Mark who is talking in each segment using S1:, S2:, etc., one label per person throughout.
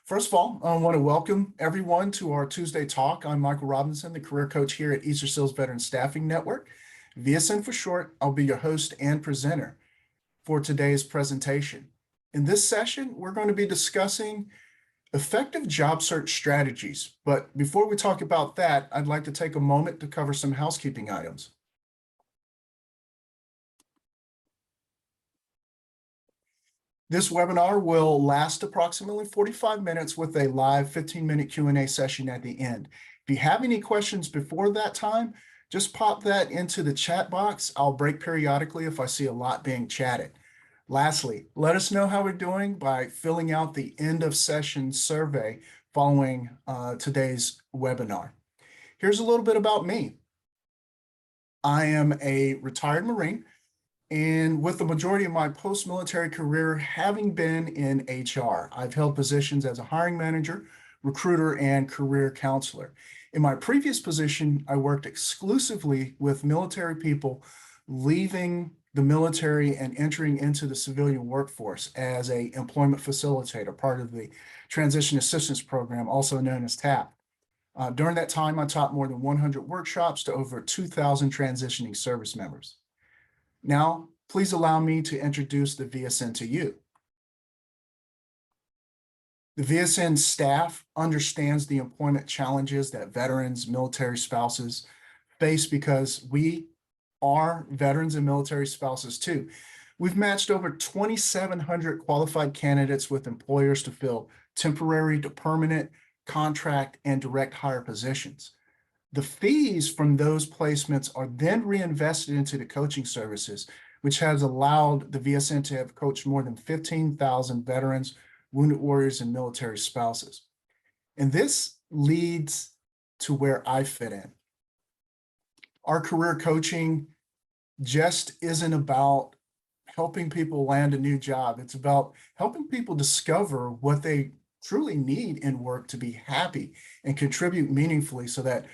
S1: First of all, I want to welcome everyone to our Tuesday talk. I'm Michael Robinson, the career coach here at Easter Seals Veteran Staffing Network. VSN for short, I'll be your host and presenter for today's presentation. In this session, we're going to be discussing effective job search strategies. But before we talk about that, I'd like to take a moment to cover some housekeeping items. This webinar will last approximately 45 minutes with a live 15-minute Q&A session at the end. If you have any questions before that time, just pop that into the chat box. I'll break periodically if I see a lot being chatted. Lastly, let us know how we're doing by filling out the end of session survey following today's webinar. Here's a little bit about me. I am a retired Marine, and with the majority of my post-military career having been in HR, I've held positions as a hiring manager, recruiter, and career counselor. In my previous position, I worked exclusively with military people leaving the military and entering into the civilian workforce as an employment facilitator, part of the Transition Assistance Program, also known as TAP. During that time, I taught more than 100 workshops to over 2,000 transitioning service members. Now, please allow me to introduce the VSN to you. The VSN staff understands the employment challenges that veterans, military spouses face because we are veterans and military spouses too. We've matched over 2,700 qualified candidates with employers to fill temporary to permanent, contract, and direct hire positions. The fees from those placements are then reinvested into the coaching services, which has allowed the VSN to have coached more than 15,000 veterans, wounded warriors, and military spouses. And this leads to where I fit in. Our career coaching just isn't about helping people land a new job. It's about helping people discover what they truly need in work to be happy and contribute meaningfully so that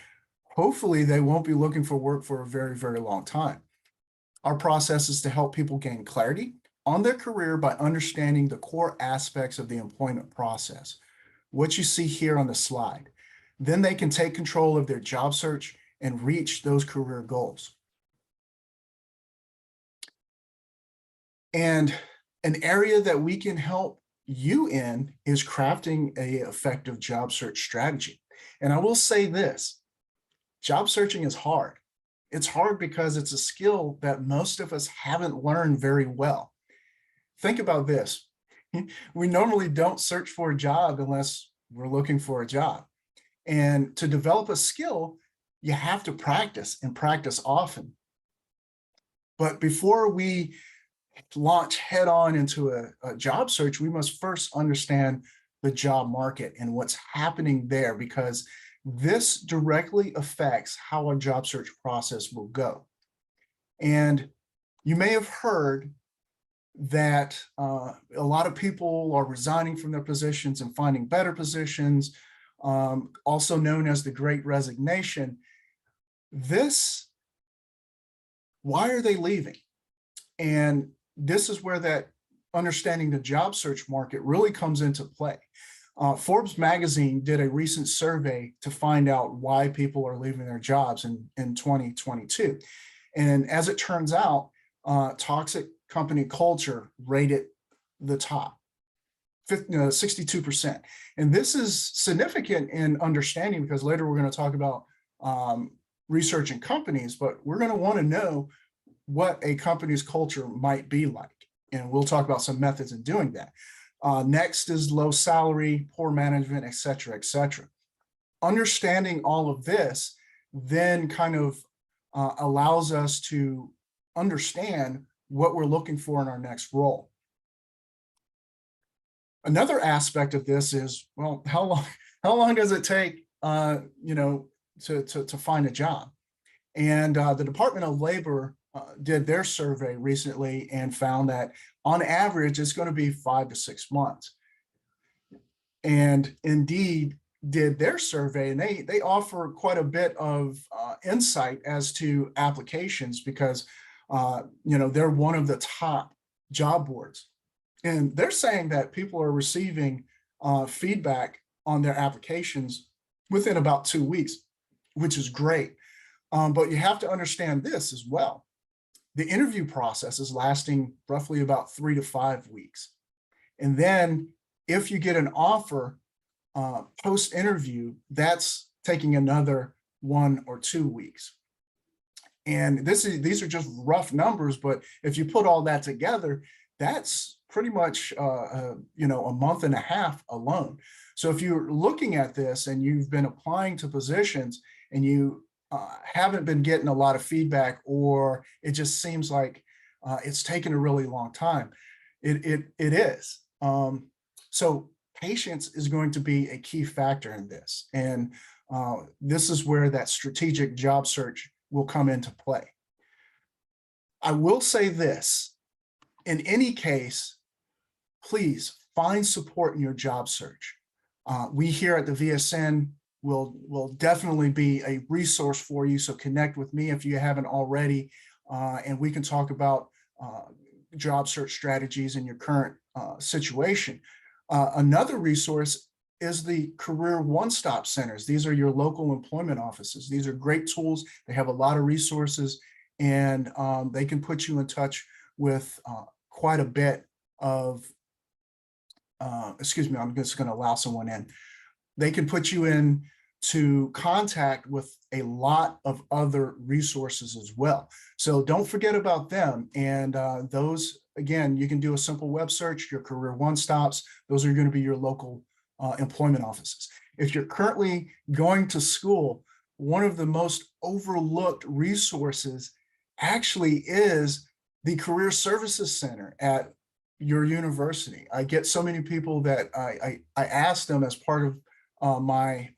S1: hopefully they won't be looking for work for a very, very long time. Our process is to help people gain clarity on their career by understanding the core aspects of the employment process, what you see here on the slide. Then they can take control of their job search and reach those career goals. And an area that we can help you in is crafting an effective job search strategy. And I will say this. Job searching is hard. It's hard because it's a skill that most of us haven't learned very well. Think about this. We normally don't search for a job unless we're looking for a job. And to develop a skill, you have to practice and practice often. But before we launch head on into a job search, we must first understand the job market and what's happening there, because this directly affects how our job search process will go. And you may have heard that a lot of people are resigning from their positions and finding better positions, also known as the Great Resignation. Why are they leaving? And this is where that understanding the job search market really comes into play. Forbes magazine did a recent survey to find out why people are leaving their jobs in 2022. And as it turns out, toxic company culture rated the top, 62%. And this is significant in understanding because later we're going to talk about researching companies, but we're going to want to know what a company's culture might be like. And we'll talk about some methods in doing that. Next is low salary, poor management, et cetera, et cetera. Understanding all of this then kind of allows us to understand what we're looking for in our next role. Another aspect of this is, well, how long does it take, to find a job? And the Department of Labor did their survey recently and found that on average, it's going to be 5 to 6 months. And Indeed did their survey, and they offer quite a bit of insight as to applications because, they're one of the top job boards. And they're saying that people are receiving feedback on their applications within about 2 weeks, which is great. But you have to understand this as well. The interview process is lasting roughly about 3 to 5 weeks. And then if you get an offer post-interview, that's taking another 1 or 2 weeks. And these are just rough numbers, but if you put all that together, that's pretty much a month and a half alone. So if you're looking at this and you've been applying to positions and you haven't been getting a lot of feedback, or it just seems like it's taken a really long time, it is. So patience is going to be a key factor in this. And this is where that strategic job search will come into play. I will say this, in any case, please find support in your job search. We here at the VSN will definitely be a resource for you. So connect with me if you haven't already, and we can talk about job search strategies in your current situation. Another resource is the career one-stop centers. These are your local employment offices. These are great tools. They have a lot of resources, and they can put you in touch with quite a bit of, excuse me, I'm just going to allow someone in. They can put you in to contact with a lot of other resources as well. So don't forget about them. And those, again, you can do a simple web search, your career one-stops. Those are going to be your local employment offices. If you're currently going to school, one of the most overlooked resources actually is the Career Services Center at your university. I get so many people that I ask them as part of my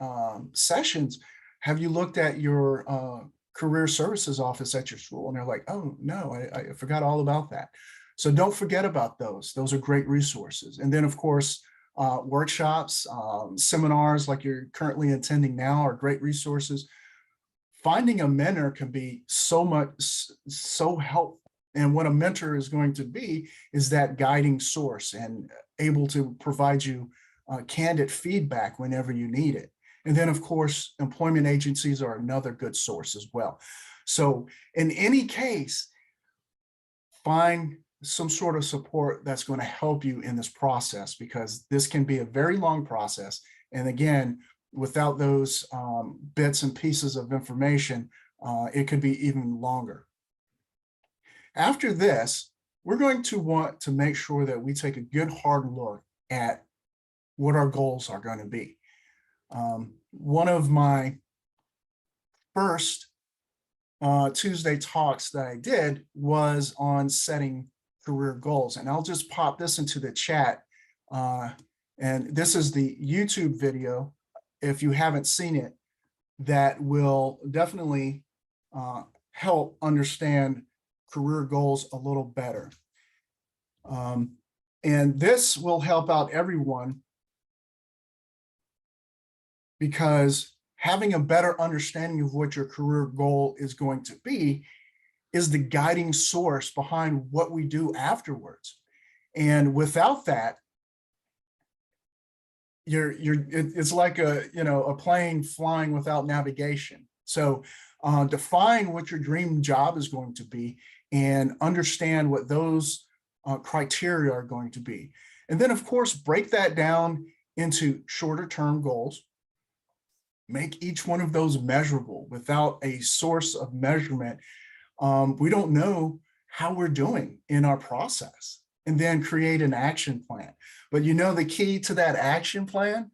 S1: sessions, have you looked at your career services office at your school? And they're like, oh no, I forgot all about that. So don't forget about those. Those are great resources. And then of course, workshops, seminars like you're currently attending now are great resources. Finding a mentor can be so helpful. And what a mentor is going to be is that guiding source and able to provide you candid feedback whenever you need it. And then of course, employment agencies are another good source as well. So in any case, find some sort of support that's going to help you in this process, because this can be a very long process. And again, without those bits and pieces of information, it could be even longer. After this, we're going to want to make sure that we take a good hard look at what our goals are going to be. One of my first Tuesday talks that I did was on setting career goals. And I'll just pop this into the chat. And this is the YouTube video, if you haven't seen it, that will definitely help understand career goals a little better. And this will help out everyone, because having a better understanding of what your career goal is going to be is the guiding source behind what we do afterwards. And without that, it's like a plane flying without navigation. So define what your dream job is going to be and understand what those criteria are going to be. And then of course, break that down into shorter term goals. Make each one of those measurable. Without a source of measurement, we don't know how we're doing in our process. And then create an action plan. But the key to that action plan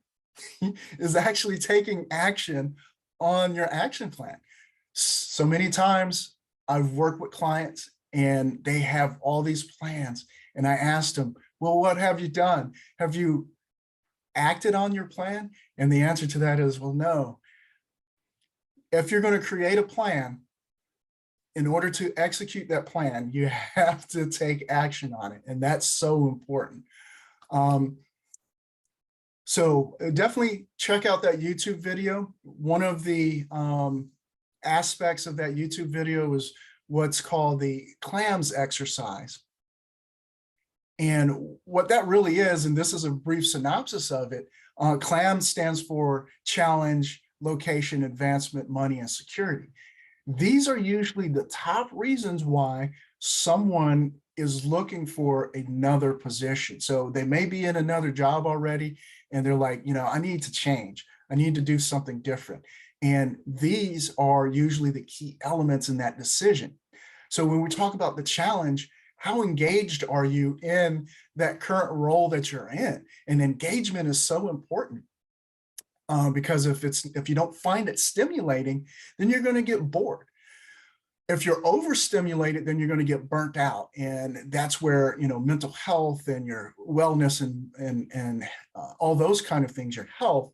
S1: is actually taking action on your action plan. So many times I've worked with clients and they have all these plans, and I asked them, well, what have you done? Have you acted on your plan? And the answer to that is, well, no. If you're going to create a plan, in order to execute that plan, you have to take action on it. And that's so important. So definitely check out that YouTube video. One of the aspects of that YouTube video is what's called the clams exercise. And what that really is, and this is a brief synopsis of it, CLAM stands for challenge, location, advancement, money, and security. These are usually the top reasons why someone is looking for another position. So they may be in another job already, and they're like, I need to change. I need to do something different. And these are usually the key elements in that decision. So when we talk about the challenge, how engaged are you in that current role that you're in? And engagement is so important. Because if you don't find it stimulating, then you're going to get bored. If you're overstimulated, then you're going to get burnt out, and that's where mental health and your wellness and all those kind of things, your health,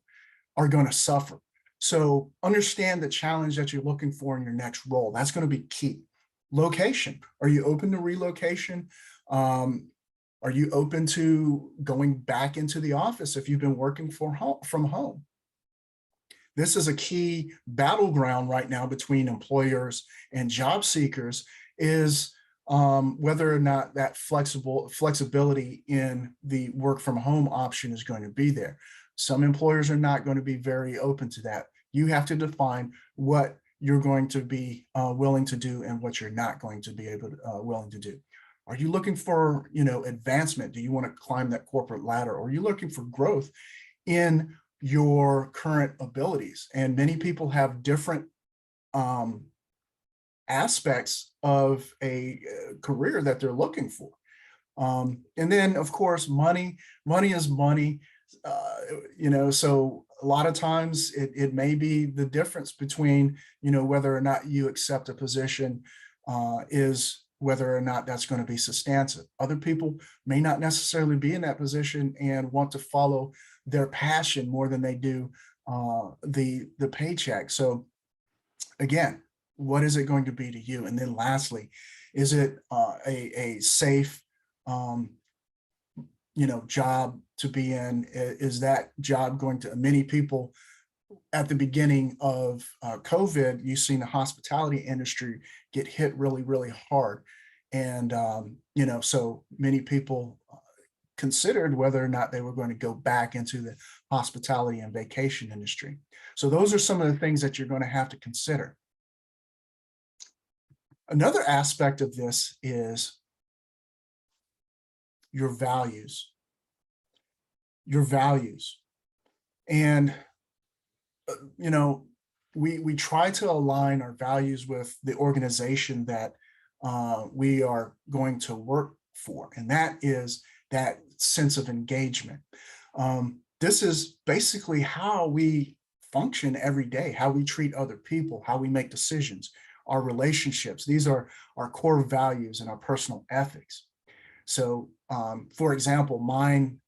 S1: are going to suffer. So understand the challenge that you're looking for in your next role. That's going to be key. Location. Are you open to relocation? Are you open to going back into the office if you've been working from home? This is a key battleground right now between employers and job seekers, is whether or not that flexibility in the work from home option is going to be there. Some employers are not going to be very open to that. You have to define what you're going to be willing to do and what you're not going to be willing to do. Are you looking for advancement? Do you want to climb that corporate ladder? Or are you looking for growth in your current abilities? And many people have different aspects of a career that they're looking for. And then, of course, money is money. So a lot of times it may be the difference between, whether or not you accept a position is whether or not that's going to be substantive. Other people may not necessarily be in that position and want to follow their passion more than they do the paycheck. So again, what is it going to be to you? And then lastly, is it a safe job to be in? Is that job going to, many people at the beginning of COVID, you've seen the hospitality industry get hit really, really hard. And, so many people considered whether or not they were going to go back into the hospitality and vacation industry. So those are some of the things that you're going to have to consider. Another aspect of this is your values. Your values. And, we try to align our values with the organization that we are going to work for. And that is that sense of engagement. This is basically how we function every day, how we treat other people, how we make decisions, our relationships. These are our core values and our personal ethics. So, for example, mine,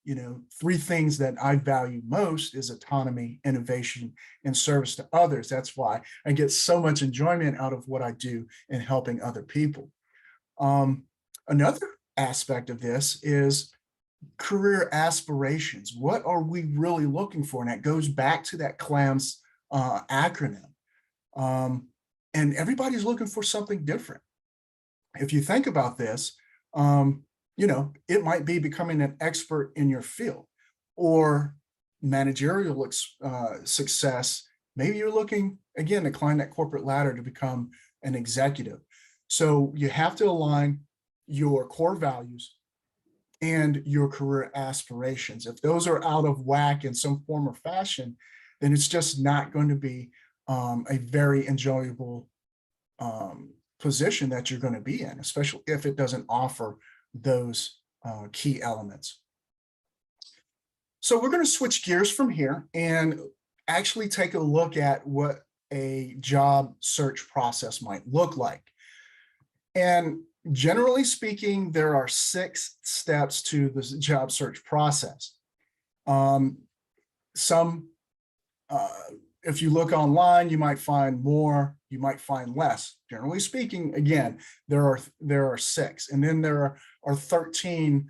S1: 3 things that I value most is autonomy, innovation, and service to others. That's why I get so much enjoyment out of what I do in helping other people. Another aspect of this is career aspirations. What are we really looking for? And that goes back to that CLAMS acronym. And everybody's looking for something different. If you think about this, it might be becoming an expert in your field, or managerial success. Maybe you're looking, again, to climb that corporate ladder to become an executive. So you have to align your core values and your career aspirations. If those are out of whack in some form or fashion, then it's just not going to be a very enjoyable position that you're going to be in, especially if it doesn't offer those key elements. So we're going to switch gears from here and actually take a look at what a job search process might look like. And generally speaking, there are 6 steps to the job search process. If you look online, you might find more, you might find less. Generally speaking, again, there are 6, and then there are 13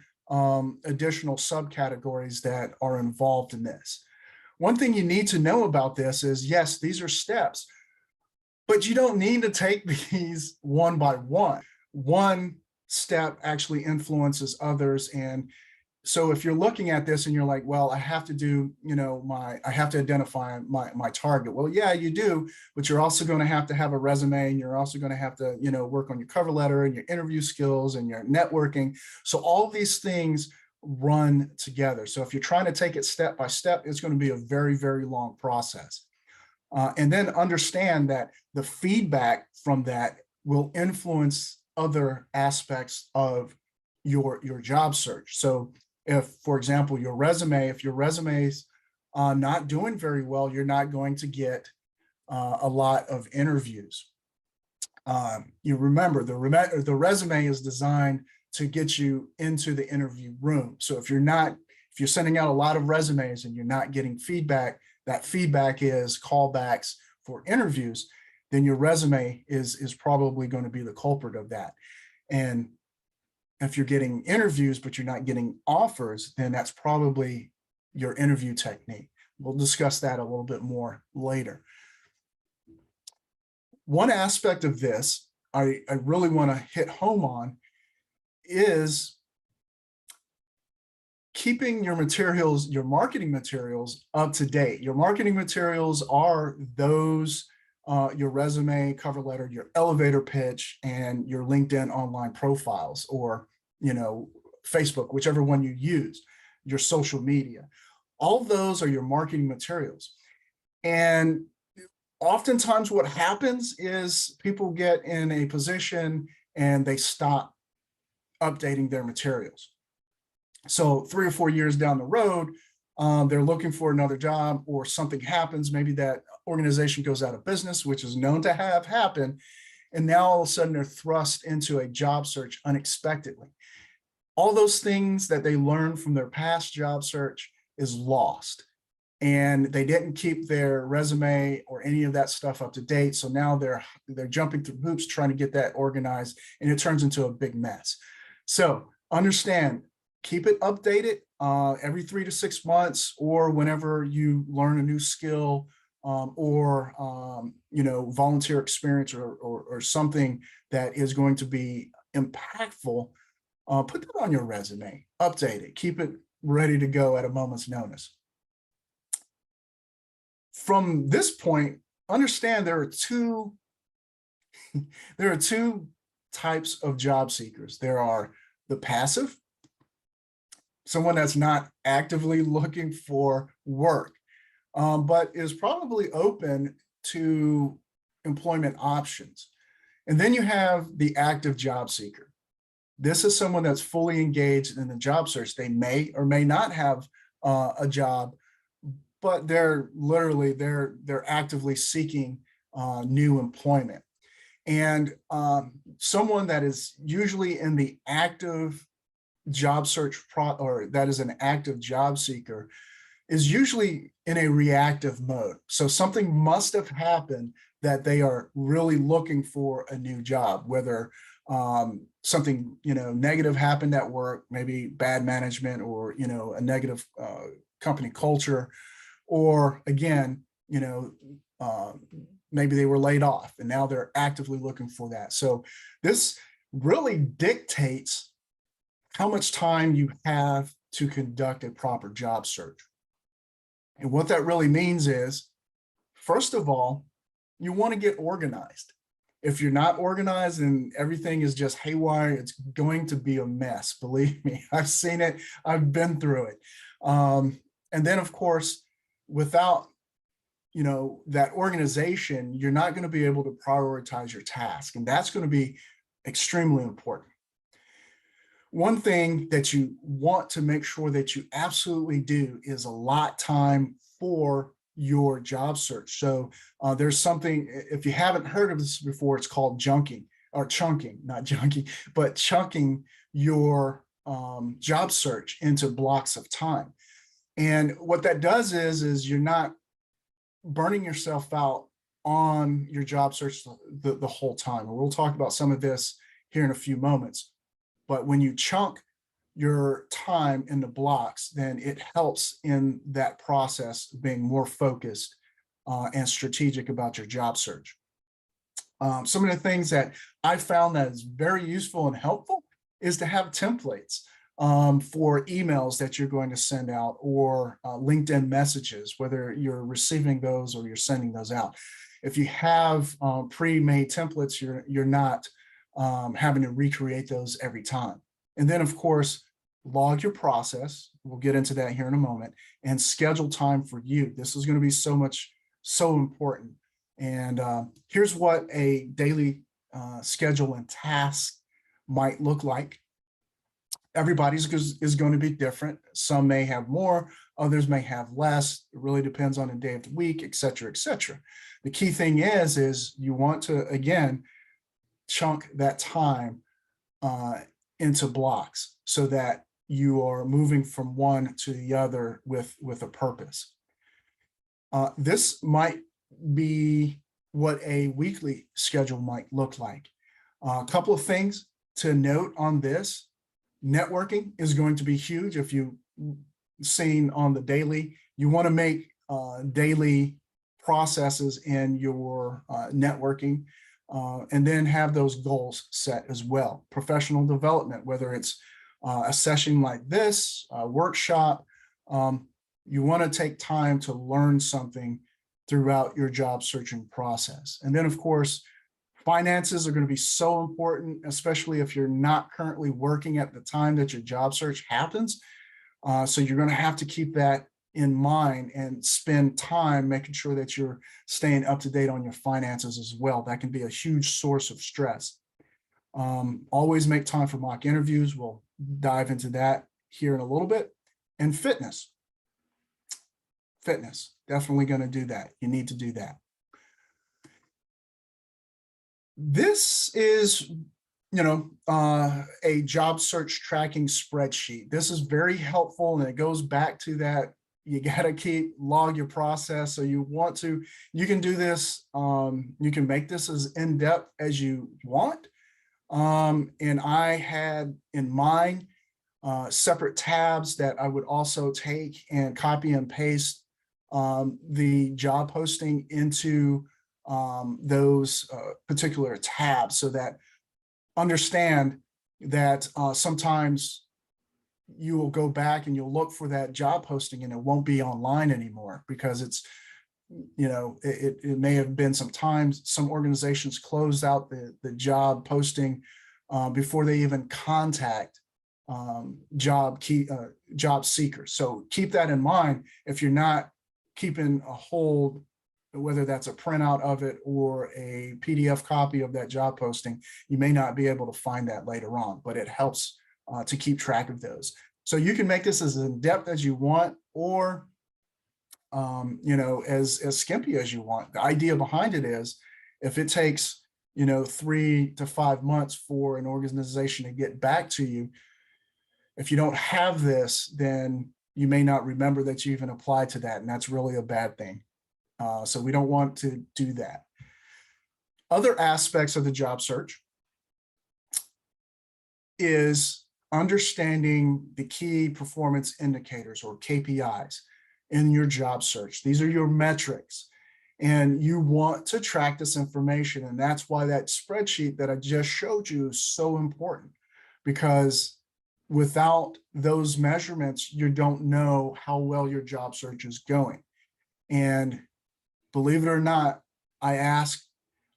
S1: additional subcategories that are involved in this. One thing you need to know about this is, yes, these are steps, but you don't need to take these one by one. One step actually influences others. And so if you're looking at this and you're like, well, I have to do, I have to identify my target. Well, yeah, you do, but you're also going to have a resume, and you're also going to have to, work on your cover letter and your interview skills and your networking. So all these things run together. So if you're trying to take it step by step, it's going to be a very, very long process. And then understand that the feedback from that will influence other aspects of your job search. So if, for example, if your resume's not doing very well, you're not going to get a lot of interviews. You remember the resume is designed to get you into the interview room. So if you're sending out a lot of resumes and you're not getting feedback, that feedback is callbacks for interviews, then your resume is probably going to be the culprit of that. And if you're getting interviews, but you're not getting offers, then that's probably your interview technique. We'll discuss that a little bit more later. One aspect of this I really want to hit home on is keeping your materials, your marketing materials, up to date. Your marketing materials are those, your resume, cover letter, your elevator pitch, and your LinkedIn online profiles, or, Facebook, whichever one you use, your social media. All those are your marketing materials. And oftentimes what happens is people get in a position and they stop updating their materials. So 3 or 4 years down the road, they're looking for another job, or something happens. Maybe that organization goes out of business, which is known to have happened. And now all of a sudden they're thrust into a job search unexpectedly. All those things that they learned from their past job search is lost. And they didn't keep their resume or any of that stuff up to date. So now they're jumping through hoops trying to get that organized, and it turns into a big mess. So understand, keep it updated every 3 to 6 months, or whenever you learn a new skill, or volunteer experience, or something that is going to be impactful. Put that on your resume, update it, keep it ready to go at a moment's notice. From this point, understand there are two types of job seekers. There are the passive, someone that's not actively looking for work, but is probably open to employment options. And then you have the active job seeker. This is someone that's fully engaged in the job search. They may or may not have a job, but they're actively seeking new employment. And someone that is usually in the active job search or that is an active job seeker is usually in a reactive mode. So something must have happened that they are really looking for a new job, whether something negative happened at work, maybe bad management, or a negative company culture, or again, maybe they were laid off and now they're actively looking for that. So this really dictates how much time you have to conduct a proper job search. And what that really means is, first of all, you want to get organized. If you're not organized and everything is just haywire, it's going to be a mess. Believe me, I've seen it. I've been through it. And then, of course, without that organization, you're not going to be able to prioritize your task. And that's going to be extremely important. One thing that you want to make sure that you absolutely do is allot time for your job search. So there's something, if you haven't heard of this before, it's called chunking, not junking, but chunking your job search into blocks of time. And what that does is you're not burning yourself out on your job search the whole time. And we'll talk about some of this here in a few moments. But when you chunk your time into blocks, then it helps in that process being more focused and strategic about your job search. Some of the things that I found that is very useful and helpful is to have templates for emails that you're going to send out, or LinkedIn messages, whether you're receiving those or you're sending those out. If you have pre-made templates, you're not having to recreate those every time. And then, of course, log your process. We'll get into that here in a moment, and schedule time for you. This is going to be so important. And here's what a daily schedule and task might look like. Everybody's is going to be different. Some may have more, others may have less. It really depends on the day of the week, et cetera, et cetera. The key thing is you want to, again, chunk that time into blocks so that you are moving from one to the other with a purpose. This might be what a weekly schedule might look like. A couple of things to note on this. Networking is going to be huge. If you've seen on the daily, you want to make daily processes in your networking, and then have those goals set as well. Professional development, whether it's a session like this, a workshop, you want to take time to learn something throughout your job searching process. And then, of course, finances are going to be so important, especially if you're not currently working at the time that your job search happens. So you're going to have to keep that in mind and spend time making sure that you're staying up to date on your finances as well. That can be a huge source of stress. Always make time for mock interviews. We'll dive into that here in a little bit. And fitness, definitely going to do that. You need to do that. This is, a job search tracking spreadsheet. This is very helpful, and it goes back to that. You got to log your process. So you can do this. You can make this as in-depth as you want. And I had in mind separate tabs that I would also take and copy and paste the job posting into those particular tabs, so that understand that sometimes you will go back and you'll look for that job posting and it won't be online anymore because it's, it may have been sometimes some organizations closed out the job posting before they even contact job seekers. So keep that in mind. If you're not keeping a hold, whether that's a printout of it or a PDF copy of that job posting, you may not be able to find that later on, but it helps to keep track of those. So you can make this as in-depth as you want, or as skimpy as you want. The idea behind it is, if it takes 3 to 5 months for an organization to get back to you, if you don't have this, then you may not remember that you even applied to that, and that's really a bad thing. So we don't want to do that. Other aspects of the job search is understanding the key performance indicators, or KPIs, in your job search. These are your metrics, and you want to track this information. And that's why that spreadsheet that I just showed you is so important, because without those measurements, you don't know how well your job search is going. And believe it or not, I ask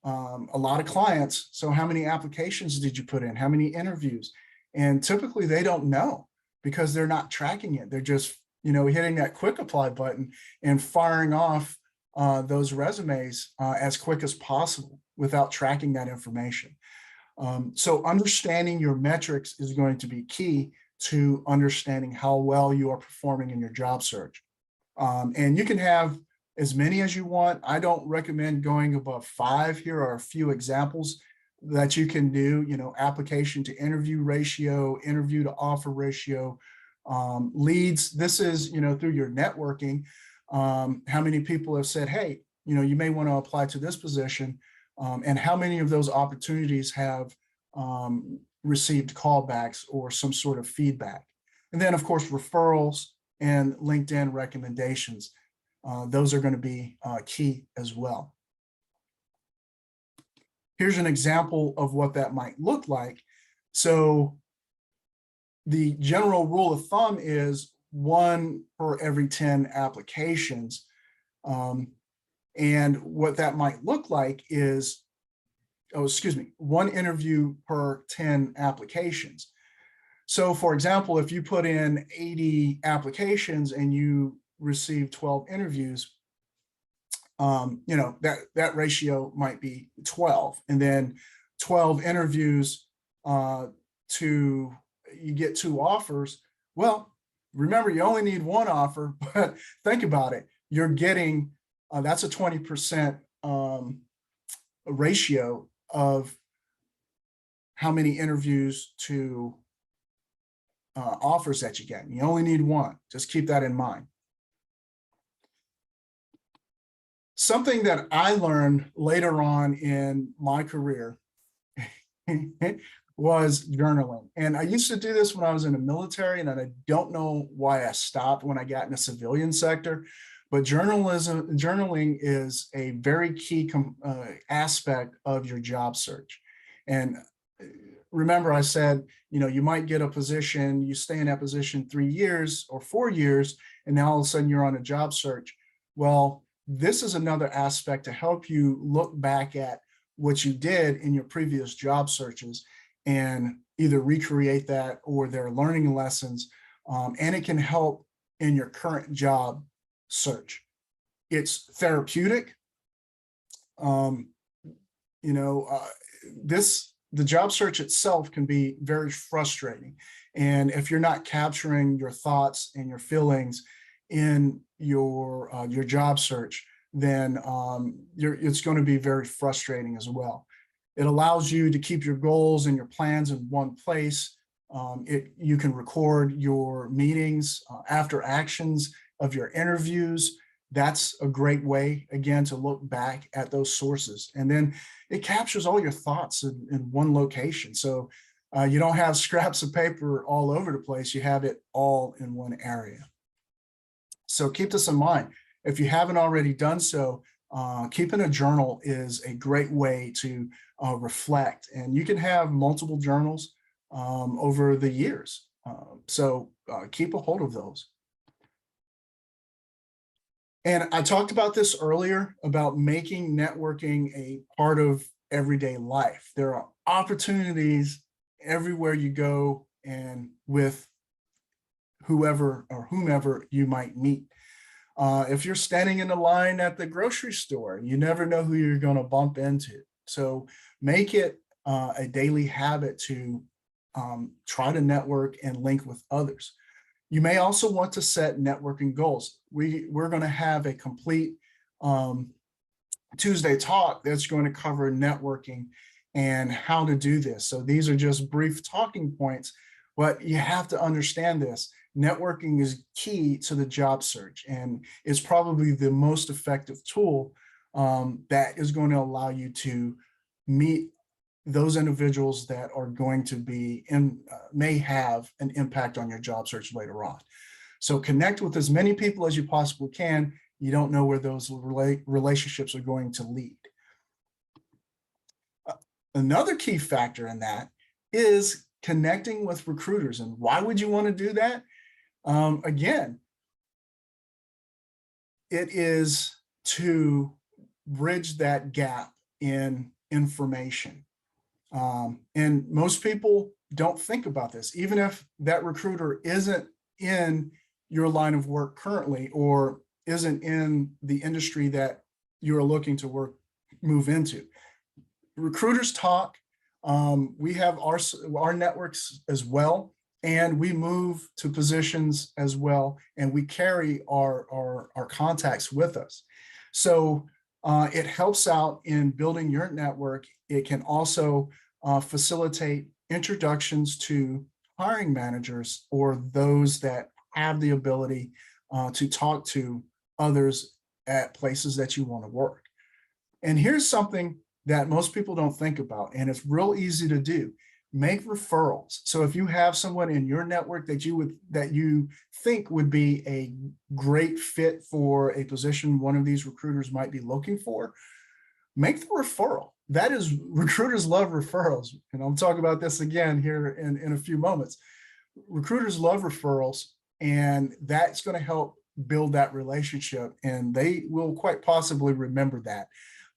S1: a lot of clients, so how many applications did you put in? How many interviews? And typically they don't know, because they're not tracking it. They're just, hitting that quick apply button and firing off those resumes as quick as possible without tracking that information. So understanding your metrics is going to be key to understanding how well you are performing in your job search. And you can have as many as you want. I don't recommend going above 5. Here are a few examples that you can do, application to interview ratio, interview to offer ratio, leads. This is, through your networking, how many people have said, hey, you may want to apply to this position, and how many of those opportunities have received callbacks or some sort of feedback. And then, of course, referrals and LinkedIn recommendations. Those are going to be key as well. Here's an example of what that might look like. So the general rule of thumb is 1 per every 10 applications. And what that might look like is, 1 interview per 10 applications. So for example, if you put in 80 applications and you receive 12 interviews, that ratio might be 12, and then 12 interviews to you get 2 offers. Well, remember, you only need 1 offer, but think about it. You're getting that's a 20% ratio of how many interviews to offers that you get. You only need 1. Just keep that in mind. Something that I learned later on in my career was journaling. And I used to do this when I was in the military, and I don't know why I stopped when I got in the civilian sector. But journaling is a very key aspect of your job search. And remember, I said, you might get a position, you stay in that position 3 years or 4 years, and now all of a sudden you're on a job search. Well, this is another aspect to help you look back at what you did in your previous job searches and either recreate that or their learning lessons. And it can help in your current job search. It's therapeutic. The job search itself can be very frustrating. And if you're not capturing your thoughts and your feelings in your job search, then it's going to be very frustrating as well. It allows you to keep your goals and your plans in one place. You can record your meetings, after actions of your interviews. That's a great way, again, to look back at those sources. And then it captures all your thoughts in one location. So you don't have scraps of paper all over the place. You have it all in one area. So keep this in mind. If you haven't already done so, keeping a journal is a great way to reflect. And you can have multiple journals over the years. So keep a hold of those. And I talked about this earlier about making networking a part of everyday life. There are opportunities everywhere you go and with whoever or whomever you might meet. If you're standing in the line at the grocery store, you never know who you're going to bump into. So make it a daily habit to try to network and link with others. You may also want to set networking goals. We're going to have a complete Tuesday talk that's going to cover networking and how to do this. So these are just brief talking points, but you have to understand this. Networking is key to the job search, and it's probably the most effective tool that is going to allow you to meet those individuals that are going to be may have an impact on your job search later on. So connect with as many people as you possibly can. You don't know where those relationships are going to lead. Another key factor in that is connecting with recruiters. And why would you want to do that? Again, it is to bridge that gap in information. And most people don't think about this, even if that recruiter isn't in your line of work currently or isn't in the industry that you're looking to move into. Recruiters talk. We have our networks as well, and we move to positions as well, and we carry our contacts with us. So it helps out in building your network. It can also facilitate introductions to hiring managers or those that have the ability to talk to others at places that you want to work. And here's something that most people don't think about, and it's real easy to do. Make referrals. So if you have someone in your network that you think would be a great fit for a position one of these recruiters might be looking for, make the referral. That is, recruiters love referrals. And I'll talk about this again here in a few moments. Recruiters love referrals, and that's going to help build that relationship, and they will quite possibly remember that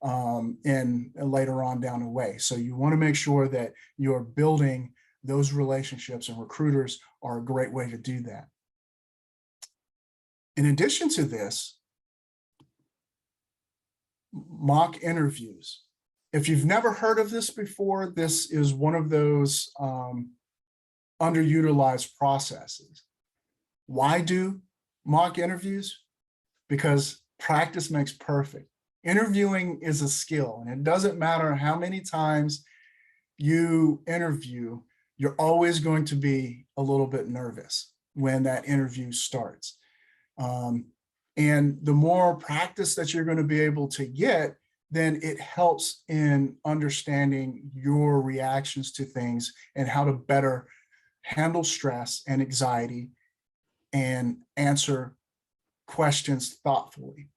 S1: and later on down the way. So you want to make sure that you're building those relationships, and recruiters are a great way to do that. In addition to this, mock interviews. If you've never heard of this before, this is one of those underutilized processes. Why do mock interviews? Because practice makes perfect. Interviewing is a skill, and it doesn't matter how many times you interview, you're always going to be a little bit nervous when that interview starts. And the more practice that you're going to be able to get, then it helps in understanding your reactions to things and how to better handle stress and anxiety and answer questions thoughtfully.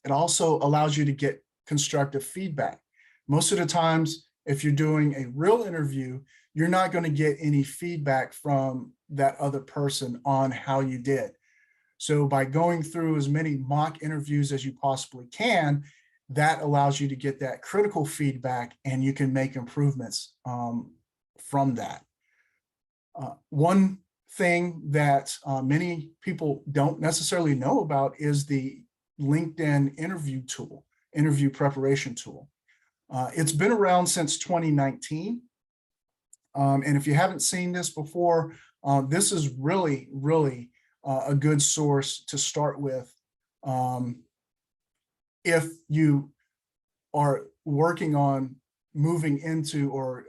S1: It also allows you to get constructive feedback. Most of the times, if you're doing a real interview, you're not going to get any feedback from that other person on how you did. So by going through as many mock interviews as you possibly can, that allows you to get that critical feedback, and you can make improvements from that. One thing that many people don't necessarily know about is the LinkedIn interview tool, interview preparation tool. It's been around since 2019. And if you haven't seen this before, this is really, really a good source to start with if you are working on moving into or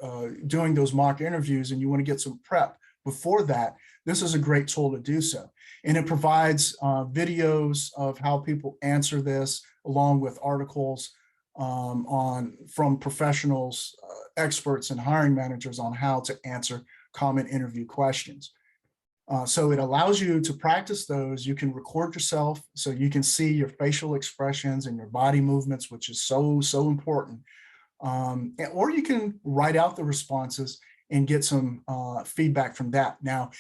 S1: doing those mock interviews and you want to get some prep before that. This is a great tool to do so. And it provides videos of how people answer this, along with articles from professionals, experts, and hiring managers on how to answer common interview questions. So it allows you to practice those. You can record yourself so you can see your facial expressions and your body movements, which is so important. Or you can write out the responses and get some feedback from that. Now,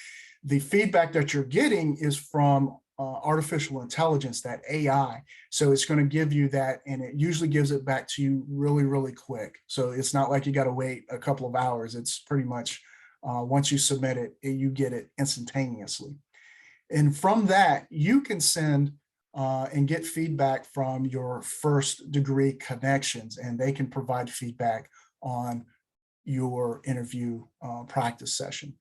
S1: the feedback that you're getting is from artificial intelligence, that AI. So it's going to give you that, and it usually gives it back to you really, really quick. So it's not like you got to wait a couple of hours. It's pretty much once you submit it, you get it instantaneously. And from that, you can send and get feedback from your first degree connections, and they can provide feedback on your interview practice session.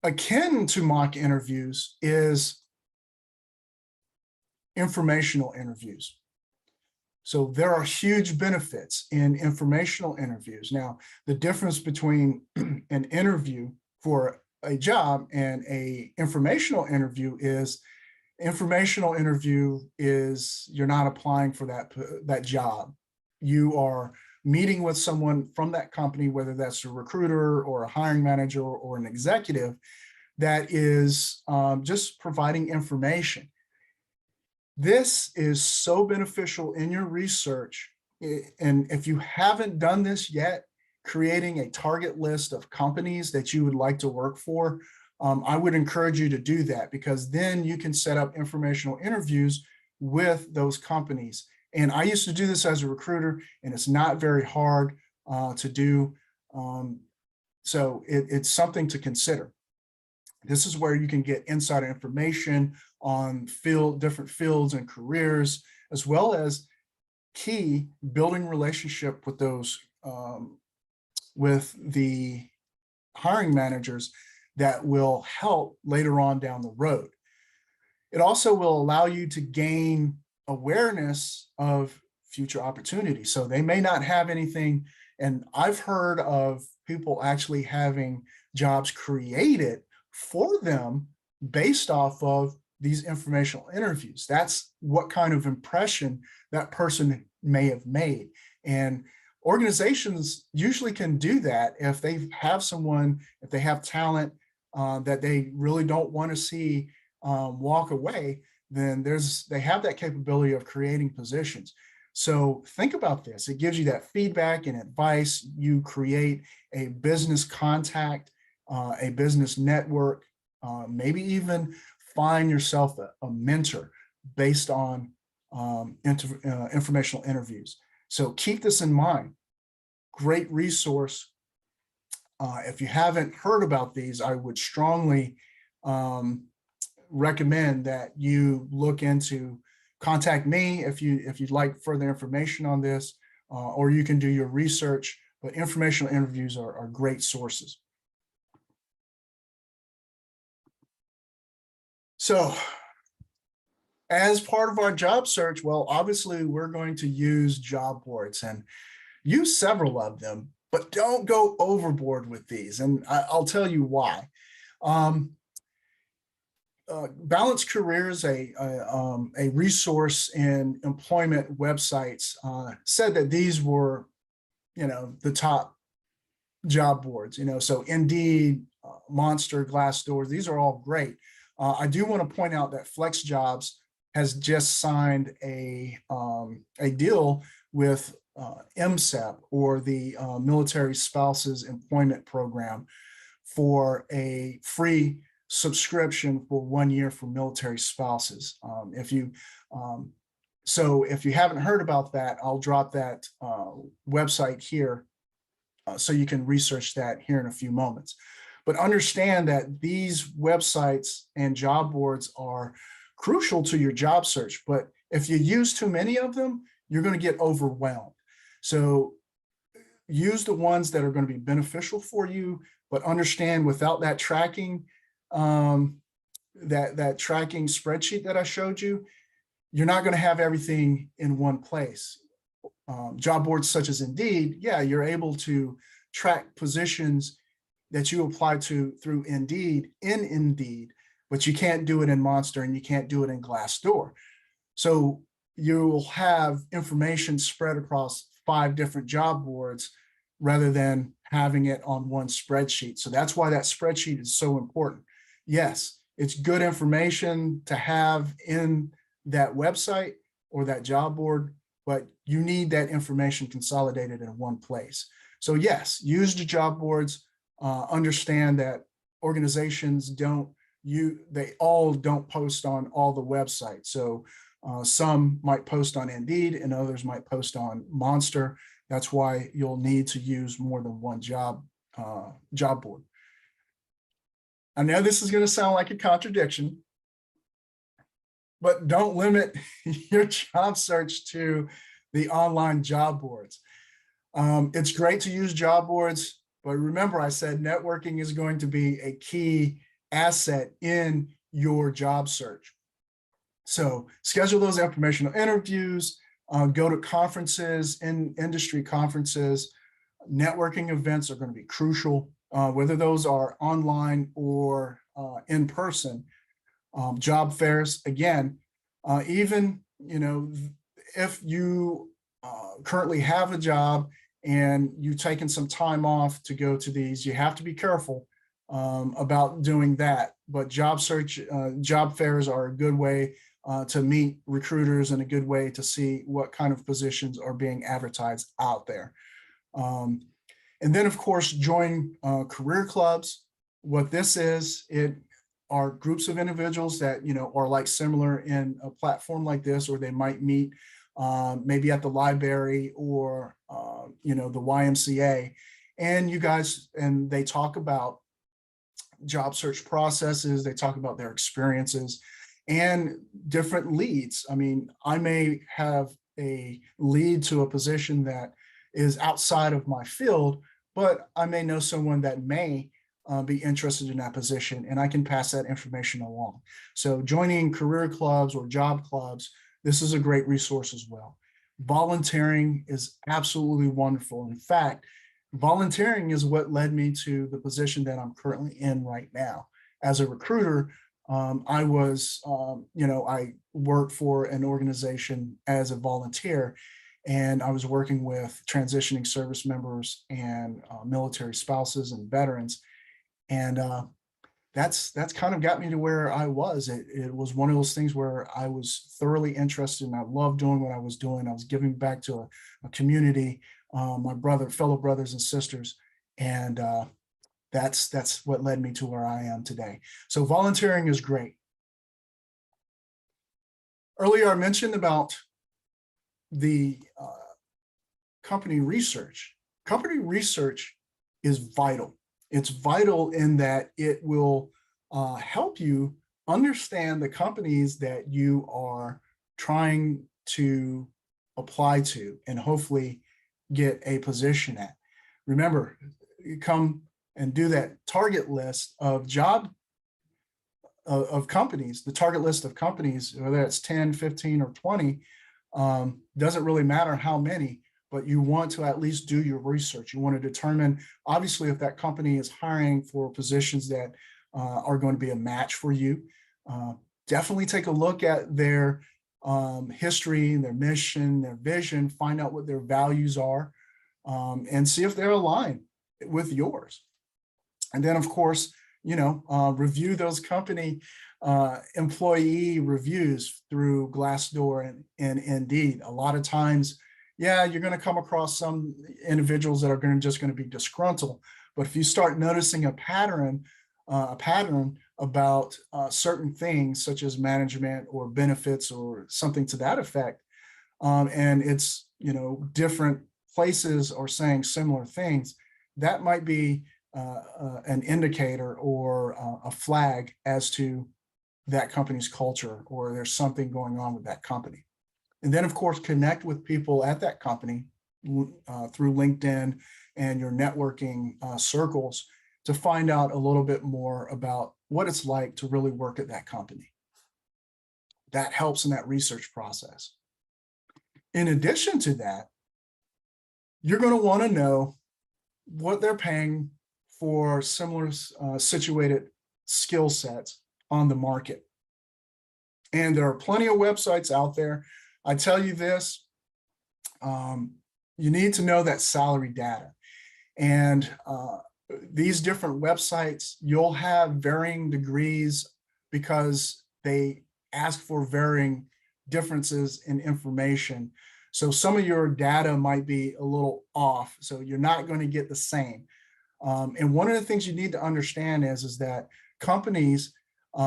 S1: Akin to mock interviews is informational interviews. So there are huge benefits in informational interviews. Now, the difference between an interview for a job and an informational interview is you're not applying for that job. You are meeting with someone from that company, whether that's a recruiter or a hiring manager or an executive, that is just providing information. This is so beneficial in your research. And if you haven't done this yet, creating a target list of companies that you would like to work for, I would encourage you to do that, because then you can set up informational interviews with those companies. And I used to do this as a recruiter, and it's not very hard to do. So it's something to consider. This is where you can get insider information on different fields and careers, as well as key building relationship with those with the hiring managers that will help later on down the road. It also will allow you to gain awareness of future opportunities. So they may not have anything, and I've heard of people actually having jobs created for them based off of these informational interviews. That's what kind of impression that person may have made. And organizations usually can do that if they have someone, if they have talent that they really don't want to see walk away, then they have that capability of creating positions. So think about this. It gives you that feedback and advice. You create a business contact, a business network, maybe even find yourself a mentor based on informational interviews. So keep this in mind. Great resource. If you haven't heard about these, I would strongly recommend that you look into, contact me if you'd like further information on this, or you can do your research. But informational interviews are great sources. So as part of our job search, well, obviously we're going to use job boards and use several of them, but don't go overboard with these. And I'll tell you why. Balanced Careers, a resource in employment websites, said that these were, the top job boards. So Indeed, Monster, Glassdoor, these are all great. I do want to point out that FlexJobs has just signed a deal with MSEP, or the Military Spouses Employment Program, for a free subscription for 1 year for military spouses. So if you haven't heard about that, I'll drop that website here so you can research that here in a few moments. But understand that these websites and job boards are crucial to your job search. But if you use too many of them, you're going to get overwhelmed. So use the ones that are going to be beneficial for you, but understand without that tracking, that tracking spreadsheet that I showed you, you're not going to have everything in one place. Job boards such as Indeed, yeah, you're able to track positions that you apply to through Indeed, but you can't do it in Monster and you can't do it in Glassdoor. So you'll have information spread across 5 different job boards rather than having it on one spreadsheet. So that's why that spreadsheet is so important. Yes, it's good information to have in that website or that job board, but you need that information consolidated in one place. So yes, use the job boards. Understand that organizations they all don't post on all the websites. So some might post on Indeed and others might post on Monster. That's why you'll need to use more than one job board. I know this is going to sound like a contradiction, but don't limit your job search to the online job boards. It's great to use job boards, but remember I said networking is going to be a key asset in your job search. So schedule those informational interviews, go to conferences, industry conferences. Networking events are going to be crucial, whether those are online or in person. Job fairs, again, even, if you currently have a job and you've taken some time off to go to these, you have to be careful about doing that. But job fairs are a good way to meet recruiters and a good way to see what kind of positions are being advertised out there. And then, of course, join career clubs. What this is, it are groups of individuals that, are like similar in a platform like this, or they might meet maybe at the library or, the YMCA. And they talk about job search processes. They talk about their experiences and different leads. I mean, I may have a lead to a position that is outside of my field, but I may know someone that may be interested in that position, and I can pass that information along. So joining career clubs or job clubs, this is a great resource as well. Volunteering is absolutely wonderful. In fact, volunteering is what led me to the position that I'm currently in right now. As a recruiter, I worked for an organization as a volunteer, and I was working with transitioning service members and military spouses and veterans. And that's kind of got me to where I was. It was one of those things where I was thoroughly interested and I loved doing what I was doing. I was giving back to a community, my fellow brothers and sisters. And that's what led me to where I am today. So volunteering is great. Earlier, I mentioned about the company research. Company research is vital. It's vital in that it will help you understand the companies that you are trying to apply to and hopefully get a position at. Remember, you come and do that target list of companies, the target list of companies, whether it's 10, 15, or 20, doesn't really matter how many, but you want to at least do your research. You want to determine, obviously, if that company is hiring for positions that are going to be a match for you. Definitely take a look at their history, their mission, their vision, find out what their values are, and see if they're aligned with yours. And then, of course, review those company employee reviews through Glassdoor and Indeed. A lot of times, yeah, you're going to come across some individuals that are just going to be disgruntled. But if you start noticing a pattern about certain things, such as management or benefits or something to that effect, and it's different places are saying similar things, that might be an indicator or a flag as to that company's culture, or there's something going on with that company. And then, of course, connect with people at that company through LinkedIn and your networking circles to find out a little bit more about what it's like to really work at that company. That helps in that research process. In addition to that, you're going to want to know what they're paying for similar situated skill sets on the market. And there are plenty of websites out there. I tell you this, you need to know that salary data. And these different websites, you'll have varying degrees because they ask for varying differences in information. So some of your data might be a little off, so you're not going to get the same. And one of the things you need to understand is that companies,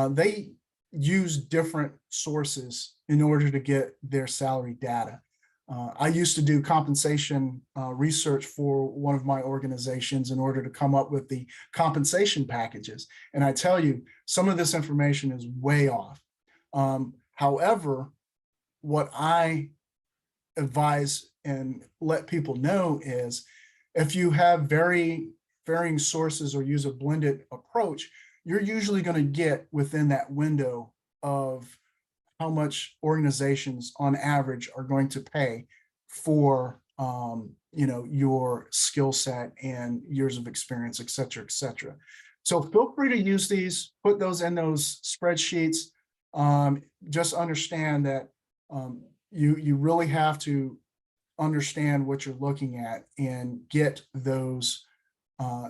S1: they use different sources in order to get their salary data. I used to do compensation research for one of my organizations in order to come up with the compensation packages. And I tell you, some of this information is way off. However, what I advise and let people know is if you have varying sources or use a blended approach, you're usually going to get within that window of how much organizations on average are going to pay for your skill set and years of experience, et cetera, et cetera. So feel free to use these, put those in those spreadsheets. Just understand that you really have to understand what you're looking at and get those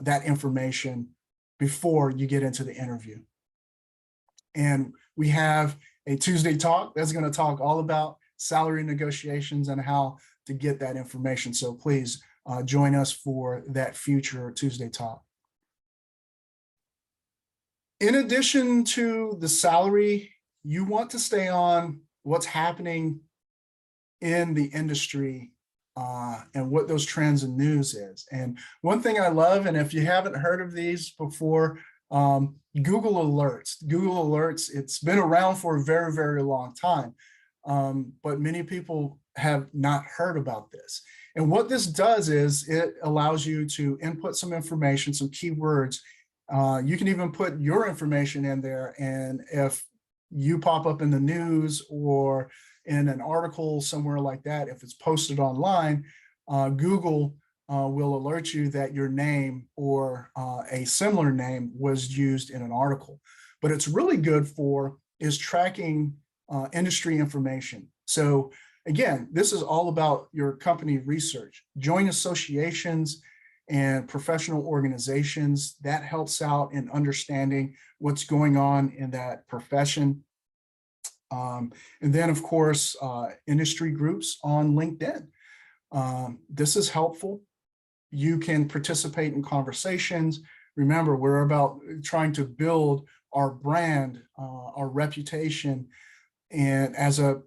S1: that information before you get into the interview. And we have a Tuesday talk that's going to talk all about salary negotiations and how to get that information. So please join us for that future Tuesday talk. In addition to the salary, you want to stay on what's happening in the industry and what those trends and news is. And one thing I love, and if you haven't heard of these before, Google Alerts. Google Alerts, it's been around for a very, very long time, but many people have not heard about this. And what this does is it allows you to input some information, some keywords. You can even put your information in there, and if you pop up in the news or in an article somewhere like that, if it's posted online, Google will alert you that your name or a similar name was used in an article. But it's really good for is tracking industry information. So again, this is all about your company research. Join associations and professional organizations. That helps out in understanding what's going on in that profession. And then, of course, industry groups on LinkedIn. This is helpful. You can participate in conversations. Remember, we're about trying to build our brand, our reputation, and as a,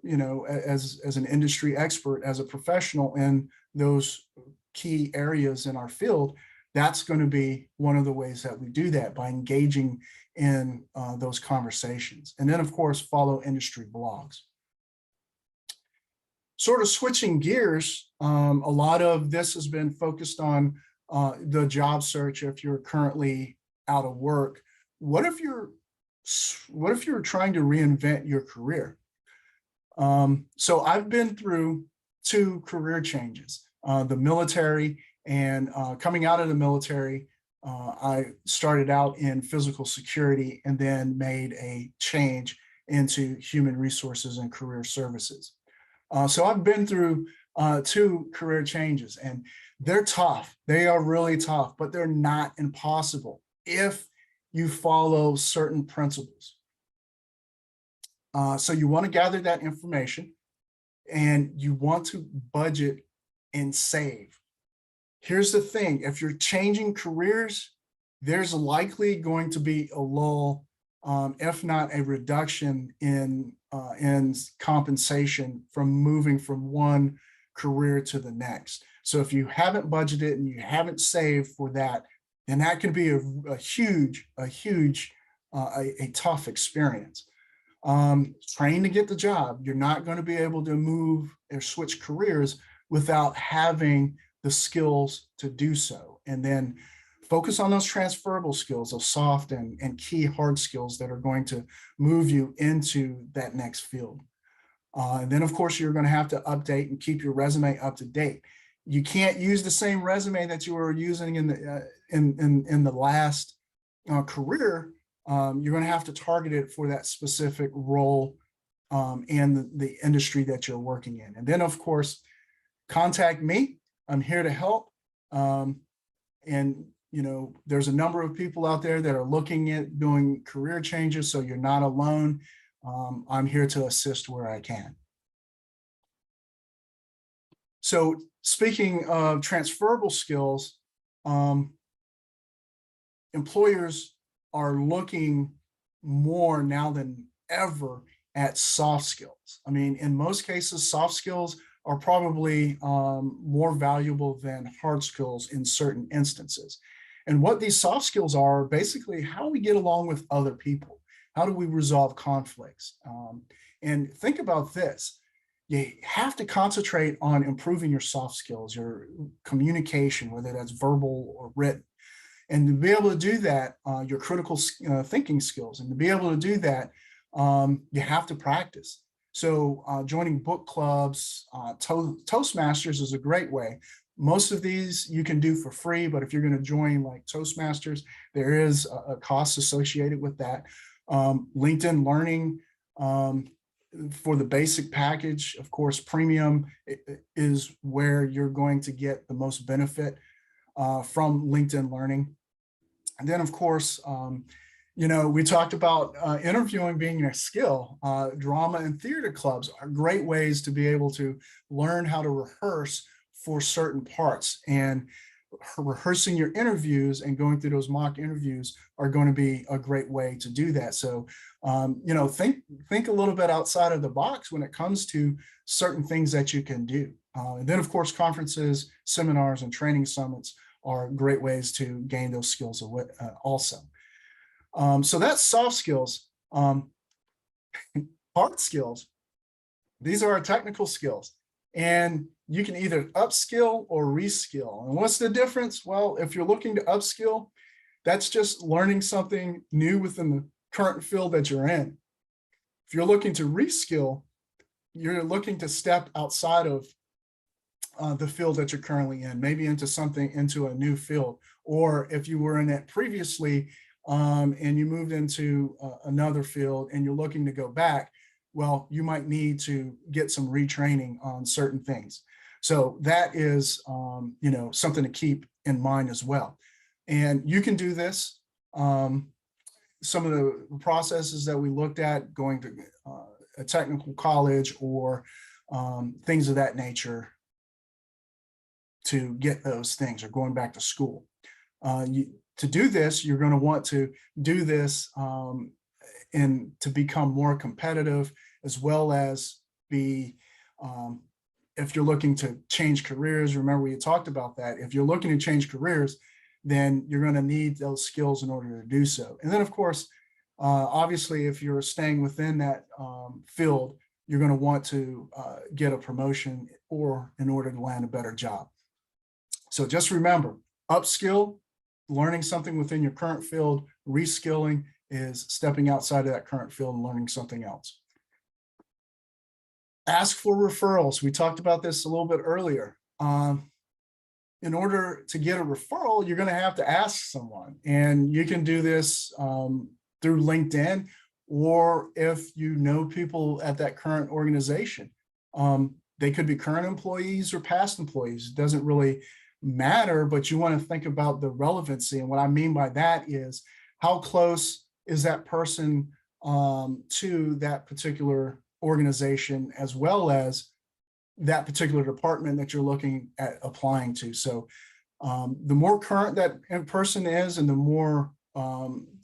S1: as an industry expert, as a professional in those key areas in our field. That's going to be one of the ways that we do that, by engaging in those conversations. And then, of course, follow industry blogs. Sort of switching gears, a lot of this has been focused on the job search. If you're currently out of work, what if you're trying to reinvent your career? So I've been through 2 career changes, the military, and coming out of the military, I started out in physical security and then made a change into human resources and career services. So I've been through 2 career changes, and they're tough. They are really tough, but they're not impossible if you follow certain principles. So you want to gather that information, and you want to budget and save. Here's the thing: if you're changing careers, there's likely going to be a lull, if not a reduction in compensation from moving from one career to the next. So if you haven't budgeted and you haven't saved for that, then that can be a huge, a tough experience. Train to get the job. You're not going to be able to move or switch careers without having the skills to do so. And then focus on those transferable skills, those soft and key hard skills that are going to move you into that next field. And then, of course, you're going to have to update and keep your resume up to date. You can't use the same resume that you were using in the last career. You're going to have to target it for that specific role and the industry that you're working in. And then, of course, contact me. I'm here to help. And there's a number of people out there that are looking at doing career changes, so you're not alone. I'm here to assist where I can. So speaking of transferable skills, employers are looking more now than ever at soft skills. I mean, in most cases, soft skills are probably more valuable than hard skills in certain instances. And what these soft skills are basically how we get along with other people. How do we resolve conflicts? And think about this. You have to concentrate on improving your soft skills, your communication, whether that's verbal or written. And to be able to do that, your critical thinking skills. And to be able to do that, you have to practice. So joining book clubs, Toastmasters is a great way. Most of these you can do for free, but if you're going to join like Toastmasters, there is a cost associated with that. LinkedIn Learning for the basic package, of course, premium is where you're going to get the most benefit from LinkedIn Learning. And then, of course, we talked about interviewing being a skill. Drama and theater clubs are great ways to be able to learn how to rehearse for certain parts. And rehearsing your interviews and going through those mock interviews are going to be a great way to do that. So, think a little bit outside of the box when it comes to certain things that you can do. And then, of course, conferences, seminars, and training summits are great ways to gain those skills also. So that's soft skills. Hard skills, these are our technical skills. And you can either upskill or reskill. And what's the difference? Well, if you're looking to upskill, that's just learning something new within the current field that you're in. If you're looking to reskill, you're looking to step outside of the field that you're currently in, maybe into a new field. Or if you were in it previously and you moved into another field and you're looking to go back, well, you might need to get some retraining on certain things. So that is, something to keep in mind as well. And you can do this. Some of the processes that we looked at, going to a technical college or things of that nature to get those things, or going back to school. To do this, you're going to want to do this and to become more competitive, as well as be, if you're looking to change careers, remember we had talked about that. If you're looking to change careers, then you're going to need those skills in order to do so. And then, of course, obviously, if you're staying within that field, you're going to want to get a promotion or in order to land a better job. So just remember, upskill, learning something within your current field, reskilling is stepping outside of that current field and learning something else. Ask for referrals. We talked about this a little bit earlier. In order to get a referral, you're going to have to ask someone, and you can do this through LinkedIn, or if you know people at that current organization. They could be current employees or past employees. It doesn't really matter, but you want to think about the relevancy. And what I mean by that is, how close is that person to that particular organization, as well as that particular department that you're looking at applying to. So the more current that person is, and the more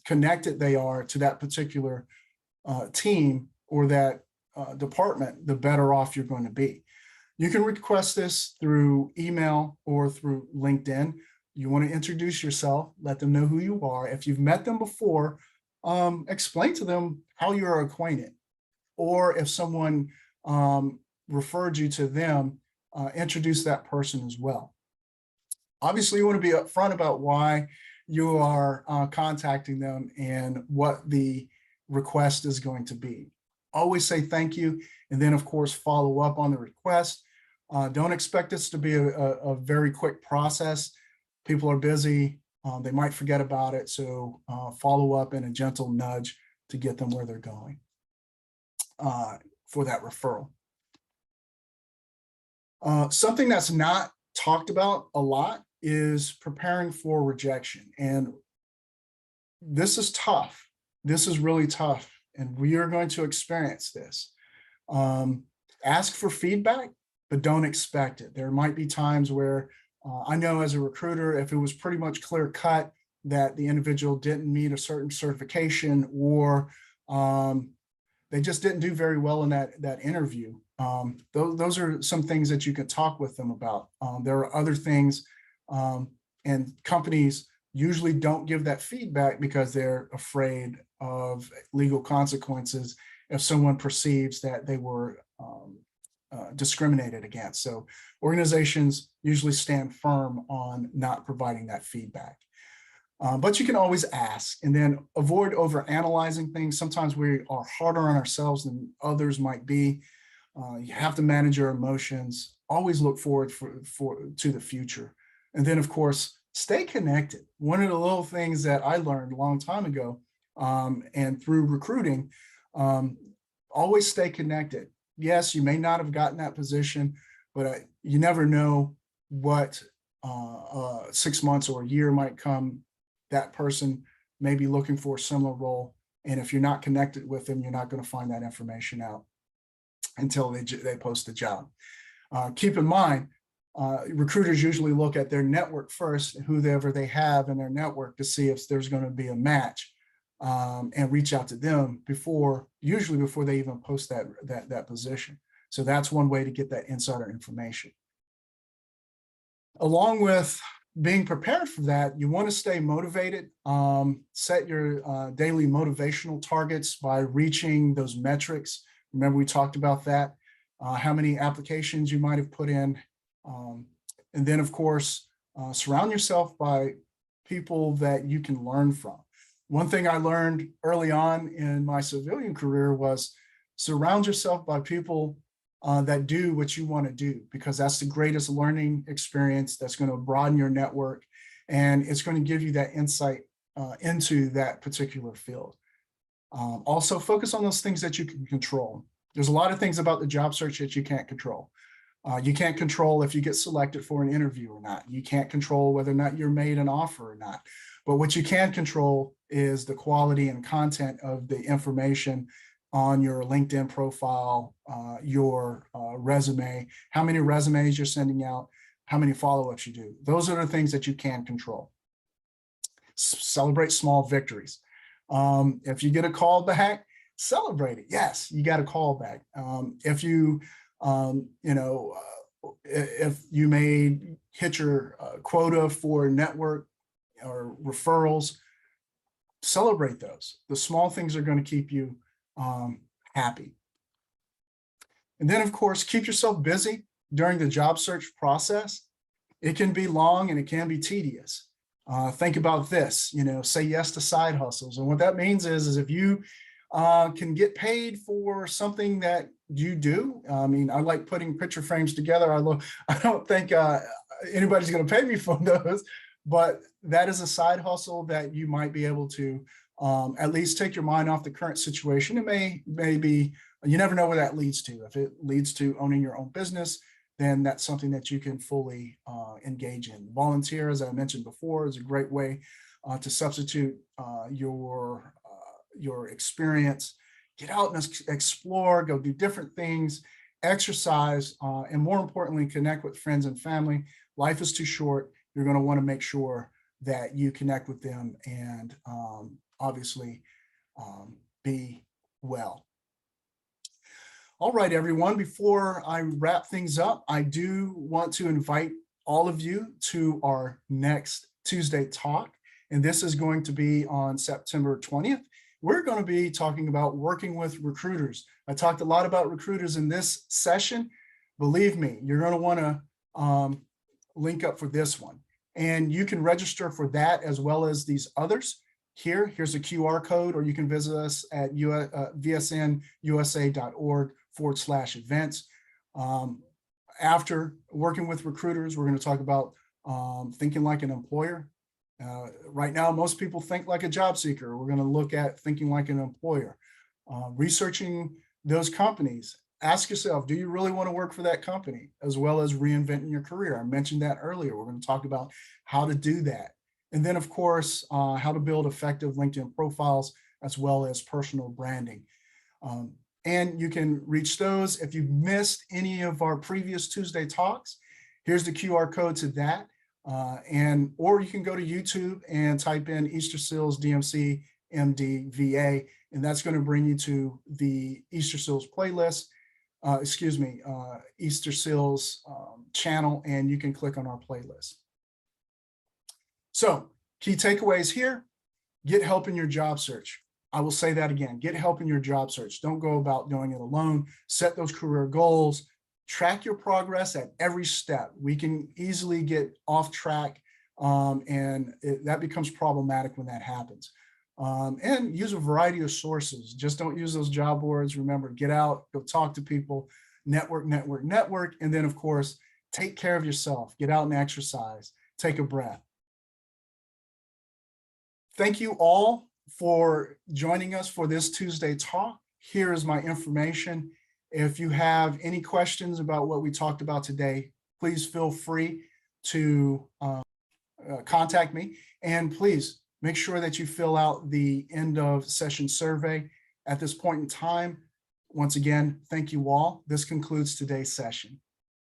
S1: connected they are to that particular team or that department, the better off you're going to be. You can request this through email or through LinkedIn. You want to introduce yourself, let them know who you are. If you've met them before, explain to them how you're acquainted. Or if someone referred you to them, introduce that person as well. Obviously, you want to be upfront about why you are contacting them and what the request is going to be. Always say thank you, and then, of course, follow up on the request. Don't expect this to be a very quick process. People are busy. They might forget about it. So follow up and a gentle nudge to get them where they're going for that referral. Something that's not talked about a lot is preparing for rejection. And this is tough. This is really tough. And we are going to experience this. Ask for feedback, but don't expect it. There might be times where I know as a recruiter, if it was pretty much clear cut that the individual didn't meet a certain certification, or they just didn't do very well in that interview. Those are some things that you can talk with them about. There are other things, and companies usually don't give that feedback because they're afraid of legal consequences if someone perceives that they were discriminated against. So organizations usually stand firm on not providing that feedback. But you can always ask, and then avoid over analyzing things. Sometimes we are harder on ourselves than others might be. You have to manage your emotions. Always look forward to the future. And then, of course, stay connected. One of the little things that I learned a long time ago, and through recruiting, always stay connected. Yes, you may not have gotten that position, but you never know what 6 months or a year might come. That person may be looking for a similar role. And if you're not connected with them, you're not going to find that information out until they post the job. Keep in mind, recruiters usually look at their network first, whoever they have in their network, to see if there's going to be a match, and reach out to them usually before they even post that position. So that's one way to get that insider information. Along with being prepared for that, you want to stay motivated. Set your daily motivational targets by reaching those metrics. Remember, we talked about that, how many applications you might have put in. And then, of course, surround yourself by people that you can learn from. One thing I learned early on in my civilian career was surround yourself by people that do what you want to do, because that's the greatest learning experience. That's going to broaden your network, and it's going to give you that insight into that particular field. Also, focus on those things that you can control. There's a lot of things about the job search that you can't control. You can't control if you get selected for an interview or not. You can't control whether or not you're made an offer or not. But what you can control is the quality and content of the information on your LinkedIn profile, your resume, how many resumes you're sending out, how many follow-ups you do. Those are the things that you can control. Celebrate small victories. If you get a call back, celebrate it. Yes, you got a call back. If you, if you may hit your quota for network or referrals, celebrate those. The small things are going to keep you happy. And then, of course, keep yourself busy during the job search process. It can be long and it can be tedious. Think about this, say yes to side hustles. And what that means is if you can get paid for something that you do. I mean, I like putting picture frames together. I don't think anybody's going to pay me for those, but that is a side hustle that you might be able to at least take your mind off the current situation. It may be, you never know where that leads to. If it leads to owning your own business, then that's something that you can fully engage in. Volunteer, as I mentioned before, is a great way to substitute your experience. Get out and explore, go do different things, exercise, and more importantly, connect with friends and family. Life is too short. You're going to want to make sure that you connect with them and obviously be well. All right, everyone, before I wrap things up, I do want to invite all of you to our next Tuesday talk. And this is going to be on September 20th. We're going to be talking about working with recruiters. I talked a lot about recruiters in this session. Believe me, you're going to want to link up for this one. And you can register for that as well as these others. Here's a QR code, or you can visit us at vsnusa.org/events. After working with recruiters, we're going to talk about thinking like an employer. Right now, most people think like a job seeker. We're going to look at thinking like an employer, researching those companies. Ask yourself, do you really want to work for that company, as well as reinventing your career? I mentioned that earlier. We're going to talk about how to do that. And then, of course, how to build effective LinkedIn profiles, as well as personal branding. And you can reach those. If you've missed any of our previous Tuesday talks, here's the QR code to that. Or you can go to YouTube and type in Easter Seals DMC MD VA, and that's going to bring you to the Easter Seals playlist, Easter Seals channel, and you can click on our playlist. So key takeaways here: get help in your job search. I will say that again, get help in your job search. Don't go about doing it alone. Set those career goals. Track your progress at every step. We can easily get off track, and that becomes problematic when that happens. And use a variety of sources. Just don't use those job boards. Remember, get out, go talk to people, network, and then, of course, take care of yourself. Get out and exercise. Take a breath. Thank you all for joining us for this Tuesday talk. Here is my information. If you have any questions about what we talked about today, please feel free to contact me. And please make sure that you fill out the end of session survey at this point in time. Once again, thank you all. This concludes today's session.